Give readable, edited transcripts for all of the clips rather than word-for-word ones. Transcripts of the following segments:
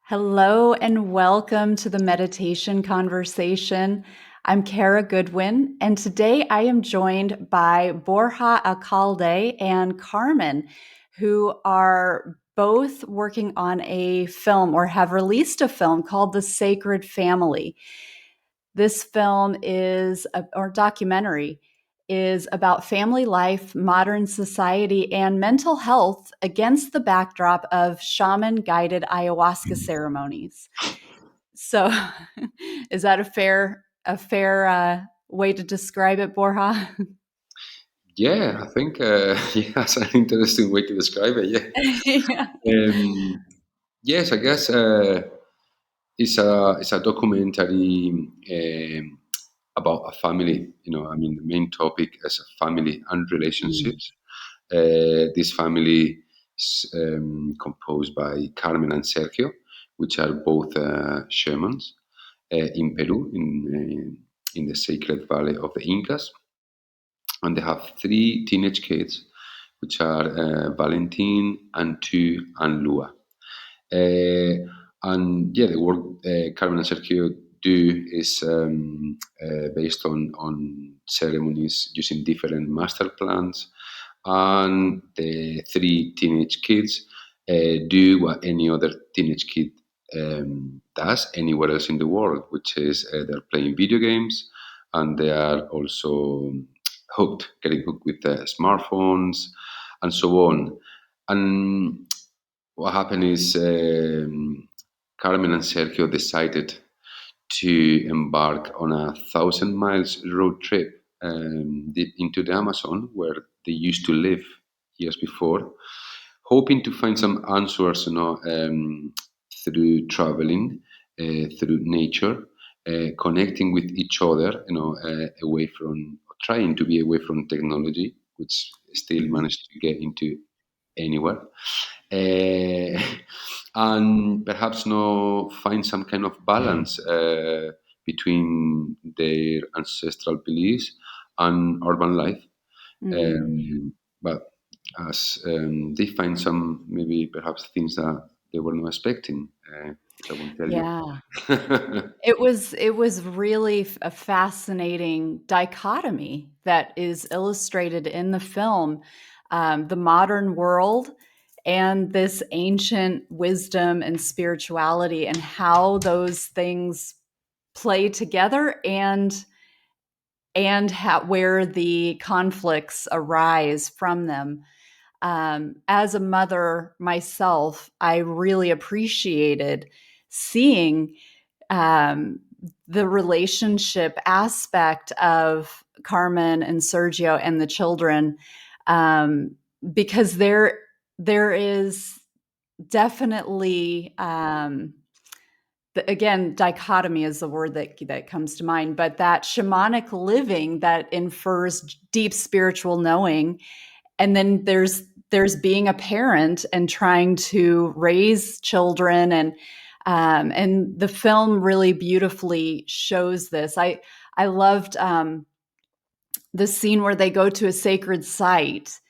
Hello and welcome to the meditation conversation. I'm Kara Goodwin, and today I am joined by Borja Alcalde and Carmen, who are both working on a film or have released a film called The Sacred Family. This film or documentary is about family life, modern society, and mental health against the backdrop of shaman guided ayahuasca ceremonies. So, is that a fair way to describe it, Borja? Yeah, I think yeah, that's an interesting way to describe it. Yeah. Yeah. Yes, I guess it's a documentary about a family. The main topic is a family and Mm. relationships. This family is composed by Carmen and Sergio, which are both shamans in Peru, in the sacred valley of the Incas, and they have three teenage kids, which are Valentin, Antu, and Lua. And yeah, the work Carmen and Sergio do is based on ceremonies using different master plans, and the three teenage kids do what any other teenage kid does anywhere else in the world, which is they're playing video games, and they are also getting hooked with smartphones and so on. And what happened is Carmen and Sergio decided to embark on 1,000 miles road trip deep into the Amazon, where they used to live years before, hoping to find some answers, through traveling, through nature, connecting with each other, away from trying to be away from technology, which still Mhm. managed to get into anywhere, uh, and perhaps find some kind of balance between their ancestral beliefs and urban life. Mm. But as they find some maybe perhaps things that they were not expecting, which I won't tell you. Yeah. It was really a fascinating dichotomy that is illustrated in the film, the modern world and this ancient wisdom and spirituality, and how those things play together, and where the conflicts arise from them. As a mother myself, I really appreciated seeing um, the relationship aspect of Carmen and Sergio and the children, um, because there is definitely again, dichotomy is the word that comes to mind, but that shamanic living that infers deep spiritual knowing, and then there's being a parent and trying to raise children, and the film really beautifully shows this. I loved the scene where they go to a sacred site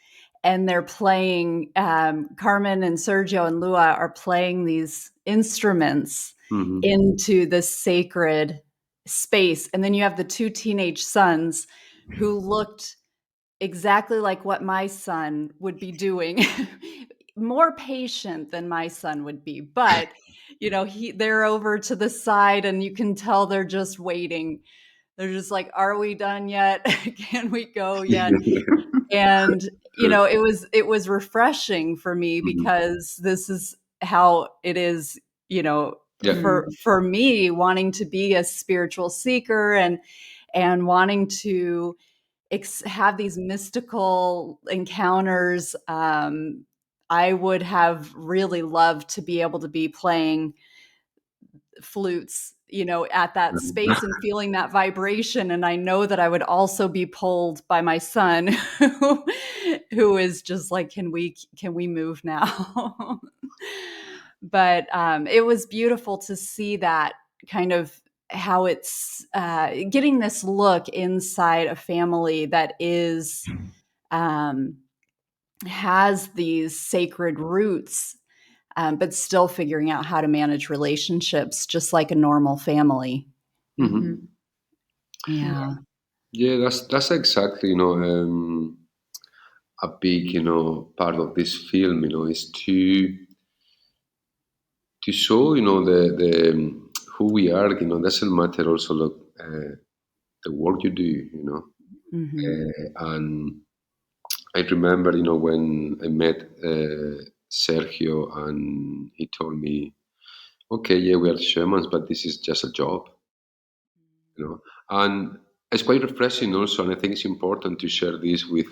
and they're playing, Carmen and Sergio and Lua are playing these instruments Hmm. into the sacred space, and then you have the two teenage sons who looked exactly like what my son would be doing. More patient than my son would be, but they're over to the side and you can tell they're just waiting. They're just like, are we done yet? Can we go yet? And it was refreshing for me, Hmm. because this is how it is, Yeah. for me, wanting to be a spiritual seeker, and wanting to have these mystical encounters. I would have really loved to be able to be playing flutes, at that space and feeling that vibration. And I know that I would also be pulled by my son, who is just like, can we move now? But it was beautiful to see that kind of how it's getting this look inside a family that is um, has these sacred roots, but still figuring out how to manage relationships just like a normal family. Hmm. Mhm. Yeah. Yeah, that's exactly, a big, part of this film, is to show, the who we are. Doesn't matter also the work you do, Hmm. and I remember, when I met Sergio, and he told me, "Okay, yeah, we are shamans, but this is just a job," and it's quite refreshing also, and I think it's important to share this with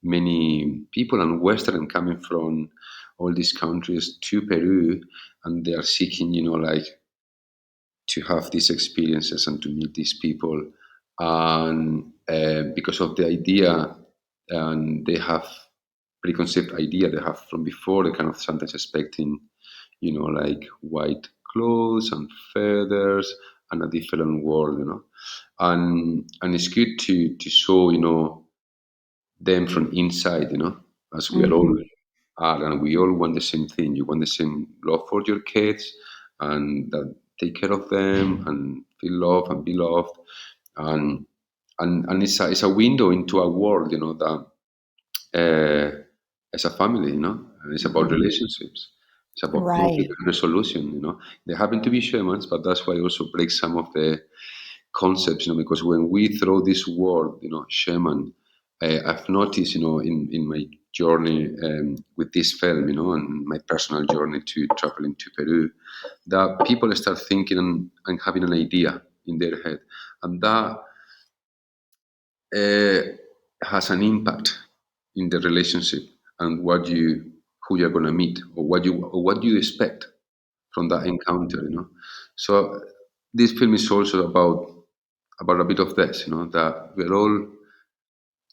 many people and Western coming from all these countries to Peru, and they are seeking, like to have these experiences and to meet these people, and because of the idea, and they have preconceived idea they have from before, they kind of sometimes expecting, like white clothes and feathers and a different world, and it's good to show, them from inside, as we are all Hmm. are, and we all want the same thing. You want the same love for your kids, and that take care of them, and feel love and be loved, and and it's a window into a world, that as a family, and it's about Mhm. relationships. It's about conflict Right. resolution, They happen to be shamans, but that's why I also break some of the concepts, because when we throw this word, shaman, I've noticed, in my journey with this film, and my personal journey to traveling to Peru, that people start thinking and having an idea in their head, and that uh, has an impact in the relationship and who you're going to meet, or what you expect from that encounter, So this film is also about a bit of this, that we're all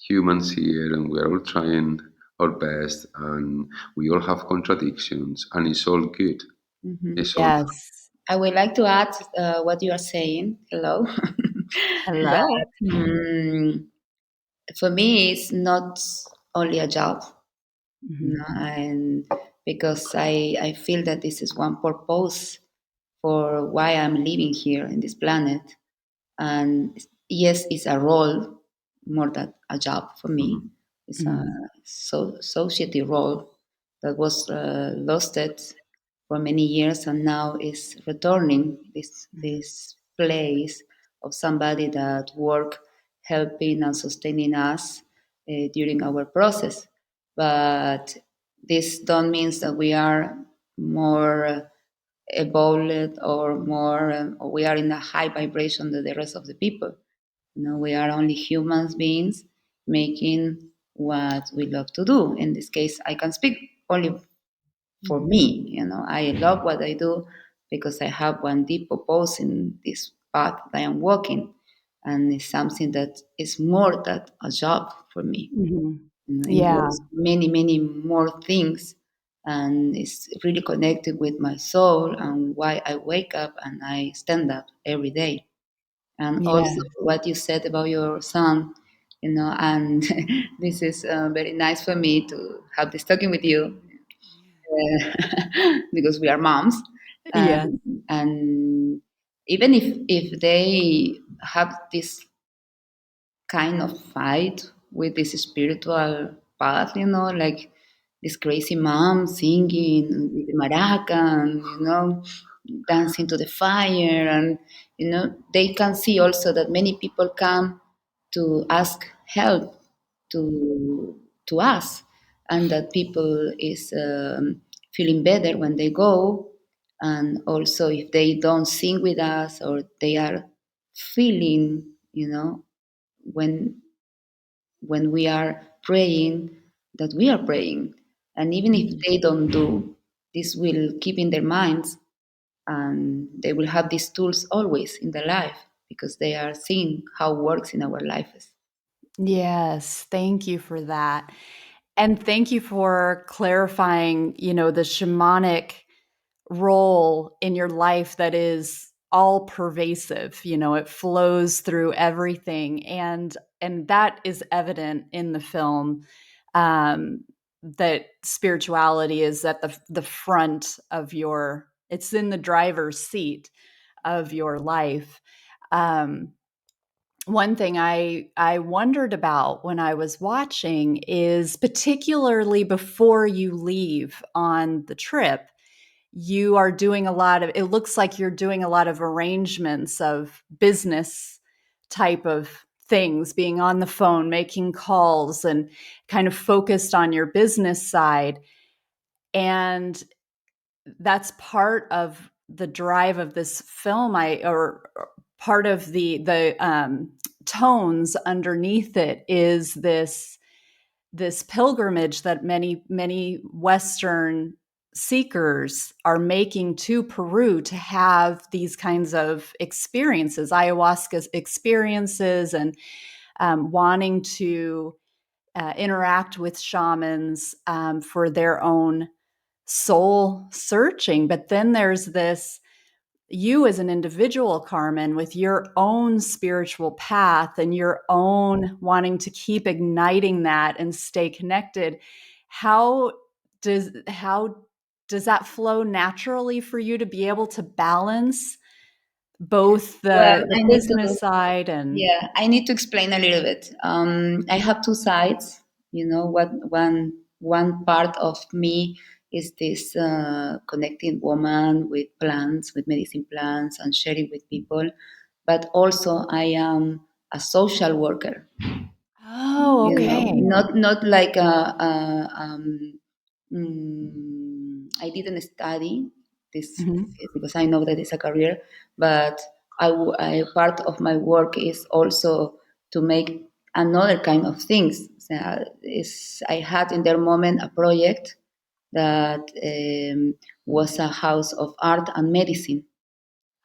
humans here, and we're all trying our best, and we all have contradictions, and it's all good. Mhm. It's all Yes. I would like to add what you are saying. Hello. Hello. That for me, it's not only a job, Hmm. and because I feel that this is one purpose for why I'm living here in this planet. And yes, it's a role more than a job for me. mhm, It's a Hmm. society role that was lost it for many years and now is returning this place of somebody that work helping and sustaining us during our process. But this don't means that we are more evolved or more or we are in a high vibration than the rest of the people. We are only humans beings making what we love to do. In this case, I can speak only for Hmm. me. I love what I do because I have one deep purpose in this path that I am walking, and it's something that is more than a job for me. Hmm. Yeah. Involves many, many more things, and it's really connected with my soul and why I wake up and I stand up every day. And Yeah. also what you said about your son, and this is very nice for me to have this talking with you because we are moms, Yeah. and even if they have this kind of fight with this spiritual path, like this crazy mom singing with the maraca and, dancing to the fire. And, they can see also that many people come to ask help to us, and that people is feeling better when they go. And also if they don't sing with us or they are feeling, when we are praying that we are praying, and even if Mhm. they don't do this, will keep in their minds, and they will have these tools always in their life because they are seeing how it works in our lives. Yes, thank you for that. And thank you for clarifying, the shamanic role in your life that is all pervasive. It flows through everything, and that is evident in the film. Um, that spirituality is at the front of your, it's in the driver's seat of your life. Um, One thing I wondered about when I was watching is, particularly before you leave on the trip, you are doing a lot of, it looks like you're doing a lot of arrangements of business type of things, being on the phone, making calls, and kind of focused on your business side. And that's part of the drive of this film, or part of the tones underneath it is this pilgrimage that many Western seekers are making to Peru to have these kinds of experiences, ayahuasca experiences, and wanting to interact with shamans for their own soul searching. But then there's this, you as an individual, Carmen, with your own spiritual path and your own wanting to keep igniting that and stay connected. How how does that flow naturally for you to be able to balance both Well, the I need to. business side and Yeah, I need to explain a little bit. I have two sides. You know, what one part of me is this connecting woman with plants, with medicine plants, and sharing with people. But also, I am a social worker. oh, You know, okay. not like I didn't study this Mhm. because I know that it's a career, but part of my work is also to make another kind of things. So, I had in their moment a project that was a house of art and medicine,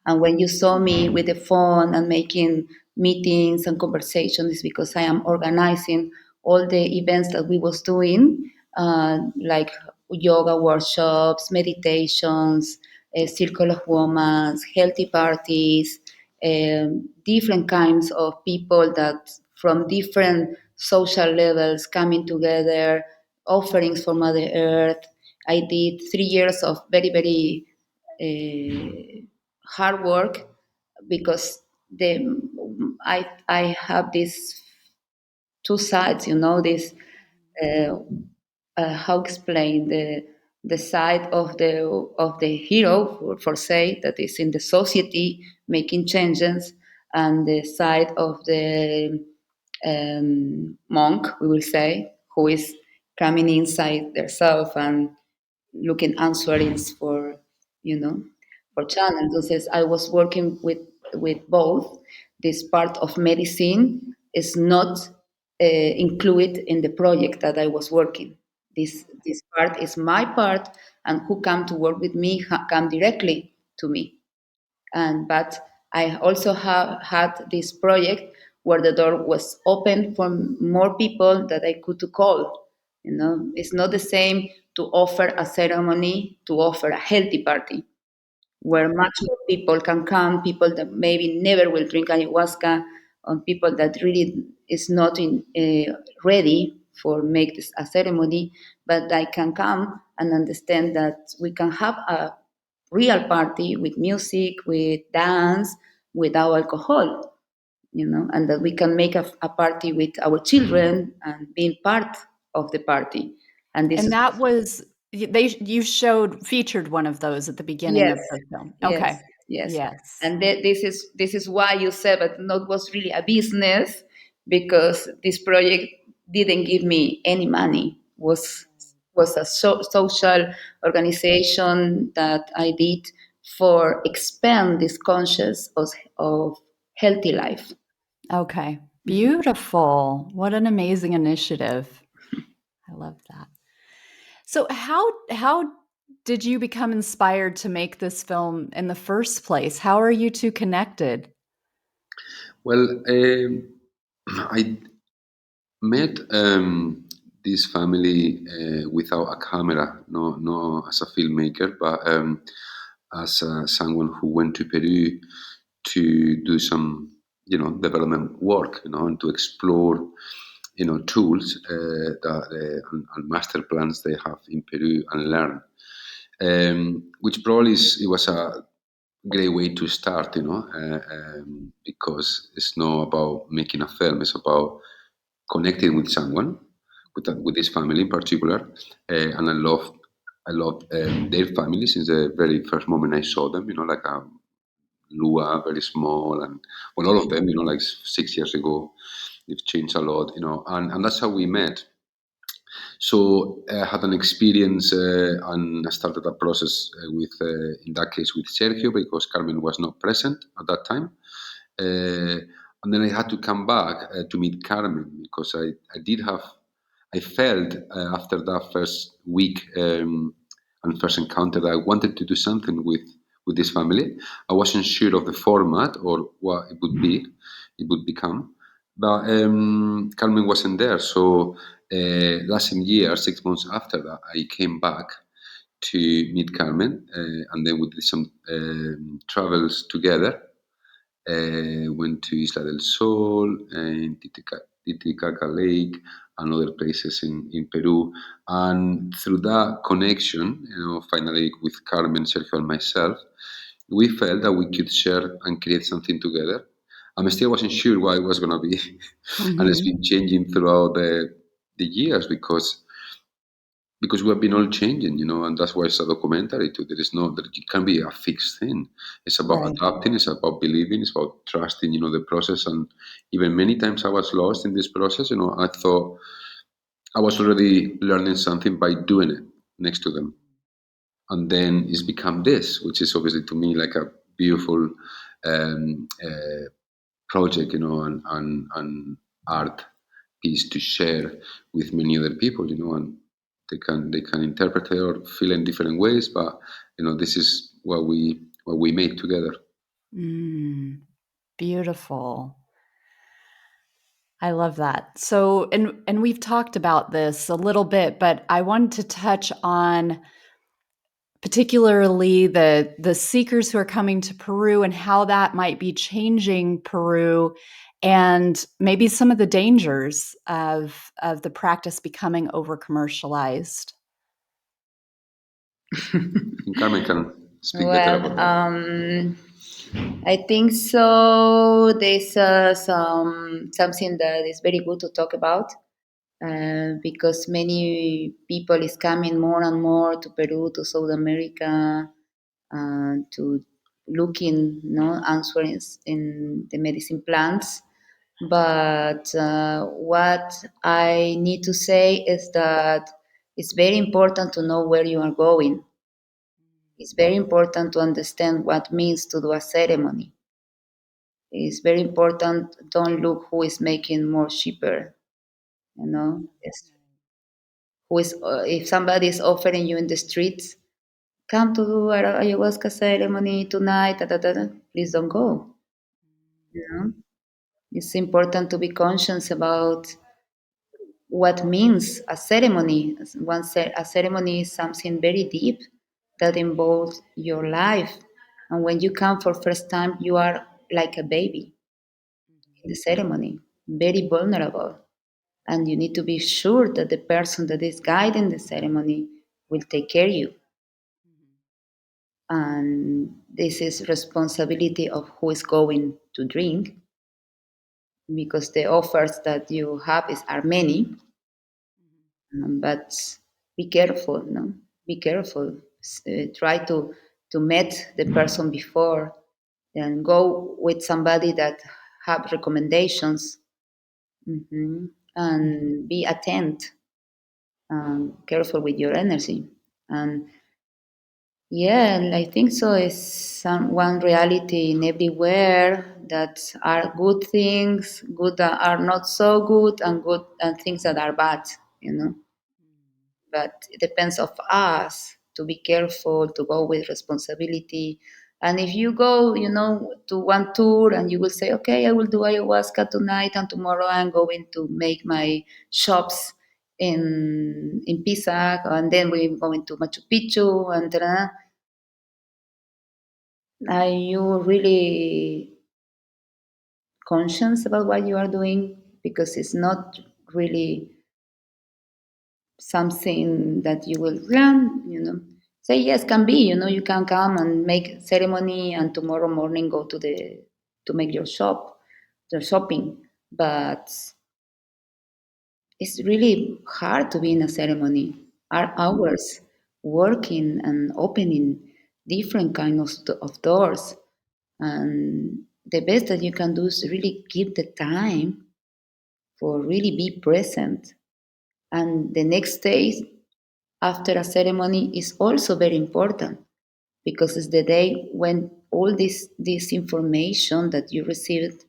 and when you saw me with the phone and making meetings and conversations, it's because I am organizing all the events that we was doing, like yoga workshops, meditations, a circle of women, healthy parties, different kinds of people that from different social levels coming together, offerings for Mother Earth. I did 3 years of very hard work because I have these two sides, you know, this uh, how explain the side of the hero for say that is in the society making changes, and the side of the monk, we will say, who is coming inside themselves and looking answerings for, you know, for channel. Entonces I was working with both. This part of medicine is not included in the project that I was working. This part is my part, and who come to work with me come directly to me. And but I also have had this project where the door was open for more people that I could to call. You know, it's not the same to offer a ceremony to offer a healthy party where much more people can come, people that maybe never will drink ayahuasca, or people that really is not ready for make this a ceremony, but they can come and understand that we can have a real party with music, with dance, without alcohol, you know, and that we can make a party with our children and being part of the party. And this and is that was, you showed featured one of those at the beginning yes, of the film. yes, Okay. yes. Yes. And this is why you said, but not was really a business because this project didn't give me any money. Was a social organization that I did for expand this conscious of healthy life. Okay. Beautiful. What an amazing initiative. I love that. So how did you become inspired to make this film in the first place? How are you two connected? Well, I met this family without a camera, no as a filmmaker, but as someone who went to Peru to do some, development work, and to explore tools and master plans they have in Peru and learn, which probably it was a great way to start, because it's not about making a film; it's about connecting with someone, with this family in particular, and I love their family since the very first moment I saw them. Like a Lua, very small, and well, all of them, like 6 years ago, they've changed a lot, and that's how we met. So I had an experience, and I started a process in that case, with Sergio, because Carmen was not present at that time. Uh, and then I had to come back to meet Carmen, because I felt after that first week, and first encounter, that I wanted to do something with this family. I wasn't sure of the format or what it would become, but Carmen wasn't there. So last year, 6 months after that, I came back to meet Carmen, and then we did some travels together. Went to Isla del Sol and Titicaca Lake and other places in Peru. And through that connection, finally with Carmen, Sergio, and myself, we felt that we could share and create something together. I still wasn't sure what it was going to be, and it's Hmm. been changing throughout the years, because we have been all changing, and that's why it's a documentary too. There is no, there it can be a fixed thing. It's about Right. adapting. It's about believing. It's about trusting, the process. And even many times I was lost in this process. I thought I was already learning something by doing it next to them, and then it's become this, which is obviously to me like a beautiful project, and art piece to share with many other people, and they can interpret it or feel in different ways, but this is what we made together. Mm, beautiful. I love that. So, and we've talked about this a little bit, but I wanted to touch on particularly the seekers who are coming to Peru and how that might be changing Peru, and maybe some of the dangers of the practice becoming over commercialized. I think Carmen can speak better about Well, that. I think so. There's something that is very good to talk about, because many people is coming more and more to Peru, to South America, to looking, answers in the medicine plants. But what I need to say is that it's very important to know where you are going. It's very important to understand what means to do a ceremony. It's very important. Don't look who is making more cheaper. It's who is if somebody is offering you in the streets, come to do a ayahuasca ceremony tonight. Da, da, da, da. Please don't go. You know, it's important to be conscious about what means a ceremony. A ceremony is something very deep that involves your life. And when you come for first time, you are like a baby in the ceremony, very vulnerable. And you need to be sure that the person that is guiding the ceremony will take care of you. And this is responsibility of who is going to drink, because the offers that you have are many. But be careful, no? Be careful. Try to meet the person before, and go with somebody that have recommendations. And be attent, careful with your energy. And yeah, I think so. Is some one reality in everywhere, that are good things, good that are not so good, and good and things that are bad. You know. But it depends of us to be careful, to go with responsibility. And if you go, to one tour, and you will say, okay, I will do ayahuasca tonight, and tomorrow I'm going to make my shops in Pisa, and then we're going to Machu Picchu, and are you really conscious about what you are doing? Because it's not really something that you will plan, say yes, can be, you can come and make ceremony and tomorrow morning go to make your shopping. But it's really hard to be in a ceremony. Our hours working and opening different kind of doors. And the best that you can do is really give the time for really be present. And the next day after a ceremony is also very important because it's the day when all this information that you received,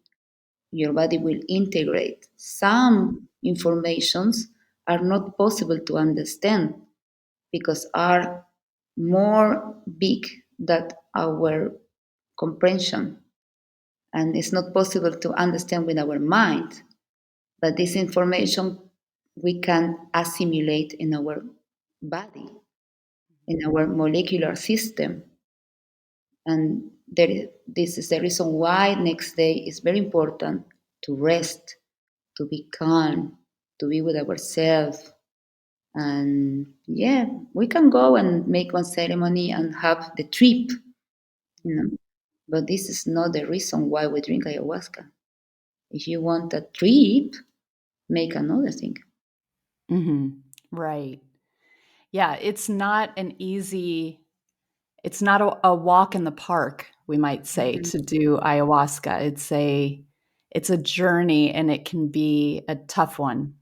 your body will integrate. Some informations are not possible to understand because are more big than our comprehension, and it's not possible to understand with our mind. But this information we can assimilate in our body, in our molecular system. And this is the reason why next day is very important to rest, to be calm, to be with ourselves. And yeah, we can go and make one ceremony and have the trip, you know. But this is not the reason why we drink ayahuasca. If you want a trip, make another thing. Right. Yeah, it's not a walk in the park, we might say, Mhm. to do ayahuasca. It's a journey and it can be a tough one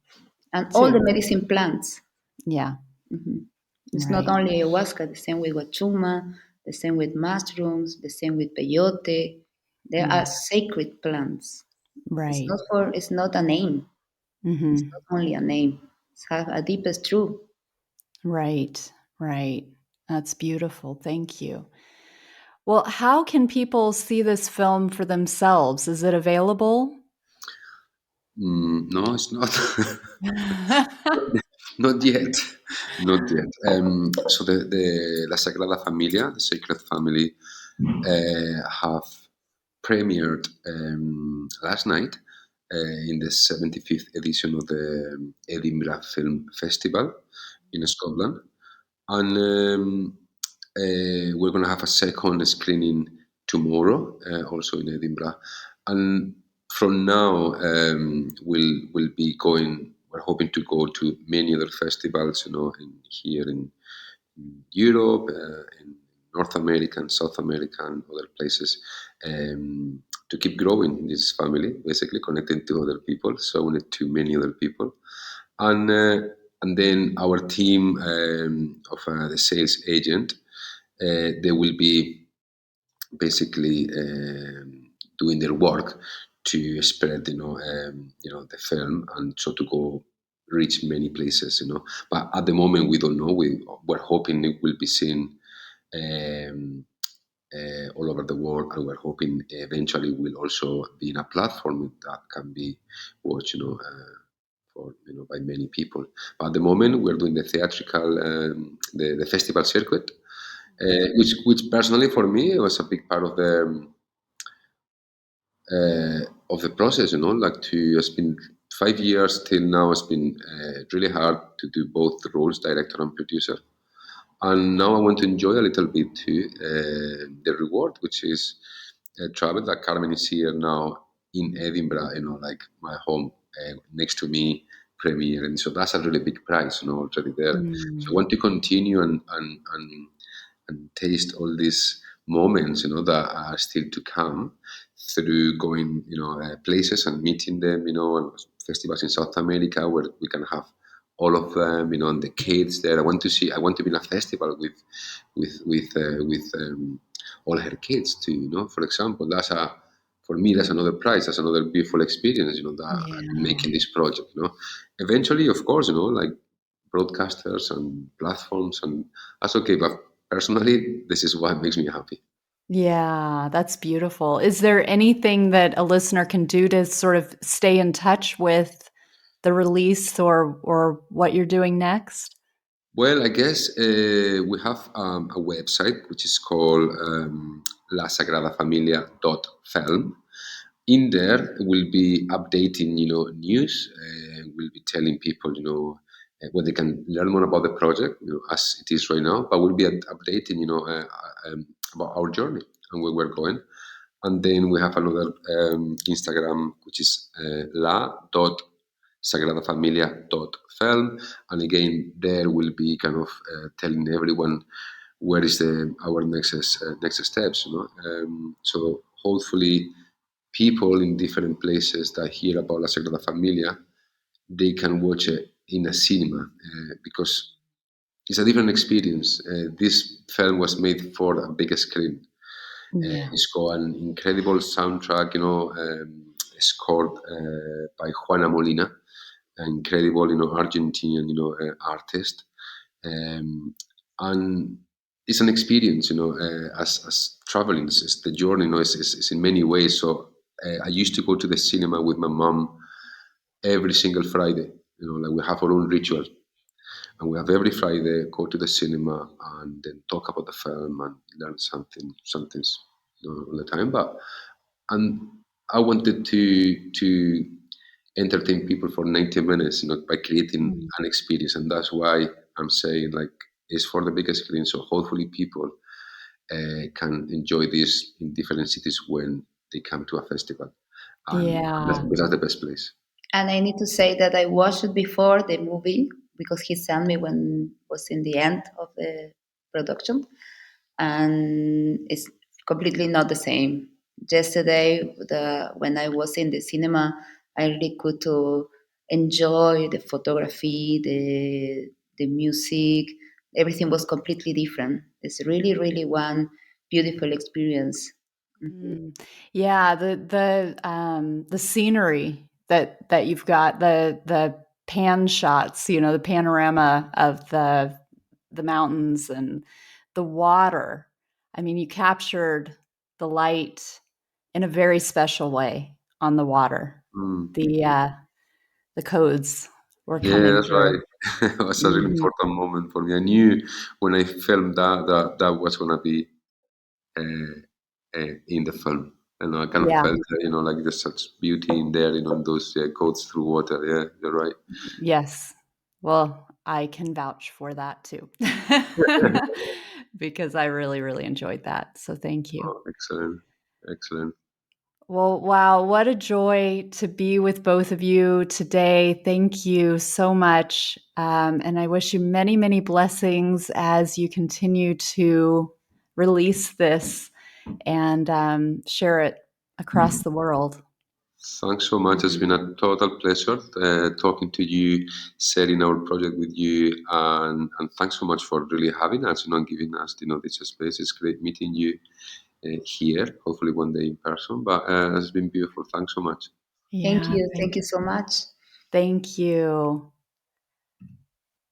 And all the too. medicine plants. Yeah, Mhm. It's not right. only ayahuasca, the same with guachuma, the same with mushrooms, the same with peyote. They are Mm, sacred plants. right. It's not a name. It's Hmm. not only a name. It's have a deepest truth. Right. Right. That's beautiful. thank you. Well, how can people see this film for themselves? Is it available? No, it's not. Not yet. Not yet. So the La Sagrada Familia, the Sacred Family, have premiered last night in the 75th edition of the Edinburgh Film Festival in Scotland. And we're going to have a second screening tomorrow, also in Edinburgh. And from now, we'll be going. We're hoping to go to many other festivals, here in Europe, in North America, and South America, and other places, to keep growing this family, basically connecting to other people, showing it to many other people, and uh, and then our team of the sales agent, they will be basically doing their work to spread, the film, and so to go reach many places. But at the moment, we don't know. We're hoping it will be seen um, all over the world, and we're hoping eventually will also be in a platform that can be watched, for by many people. But at the moment, we're doing the theatrical, the festival circuit, which personally for me was a big part of the process. Like to it's been 5 years till now. It's been really hard to do both roles, director and producer. And now I want to enjoy a little bit too the reward, which is travel. That Carmen is here now in Edinburgh, like my home, next to me, premiere, and so that's a really big prize, already there. So I Mm, want to continue and taste all these moments, that are still to come through going, places and meeting them, and festivals in South America where we can have all of them, and the kids there. I want to be in a festival with all her kids too, for example. For me, that's another prize. That's another beautiful experience, that I've been yeah. making this project. Eventually, of course, like broadcasters and platforms, and that's okay. But personally, this is what makes me happy. Yeah, that's beautiful. Is there anything that a listener can do to sort of stay in touch with the release or what you're doing next? Well, I guess we have a website which is called lasagradafamilia.film. in there we'll be updating news. We'll be telling people where they can learn more about the project, as it is right now, but we'll be updating about our journey and where we're going. And then we have another Instagram, which is la.sagradafamilia.film. And again, there will be kind of telling everyone where is our next steps. So hopefully, people in different places that hear about La Sagrada Familia, they can watch it in a cinema because it's a different experience. This film was made for a big screen. Yeah. It's got an incredible soundtrack, scored by Juana Molina, an incredible, Argentinian, artist. And it's an experience, as traveling. It's the journey, it's in many ways. So I used to go to the cinema with my mom every single Friday. Like we have our own ritual, and we have every Friday go to the cinema and then talk about the film and learn something's all the time. But and I wanted to entertain people for 90 minutes, by creating Mm. an experience, and that's why I'm saying like it's for the biggest screen. So hopefully people can enjoy this in different cities when they come to a festival, and that's, Yeah. because that's the best place. And I need to say that I watched it before the movie because he sent me when it was in the end of the production, and it's completely not the same. Yesterday, when I was in the cinema, I really could to enjoy the photography, the music. Everything was completely different. It's really, really one beautiful experience. Mhm. Yeah, the scenery that you've got, the pan shots, the panorama of the mountains and the water. I mean, you captured the light in a very special way on the water. Mm. The codes were Yeah, coming that's right. through. It was a really Mhm. important moment for me. I knew when I filmed that was gonna be uh, in the film. And I kind of Yeah. felt, like there's such beauty in there, in those coats through water. Yeah, you're right. Yes. Well, I can vouch for that too. Because I really, really enjoyed that. So thank you. Oh, excellent, excellent. Well, wow, what a joy to be with both of you today. Thank you so much. And I wish you many, many blessings as you continue to release this and share it across the world. Thanks so much. It's been a total pleasure talking to you, sharing our project with you, and thanks so much for really having us, and giving us, this space. It's great meeting you here. Hopefully one day in person. But it's been beautiful. Thanks so much. Thank Yeah, you. Thank you so much. thank you.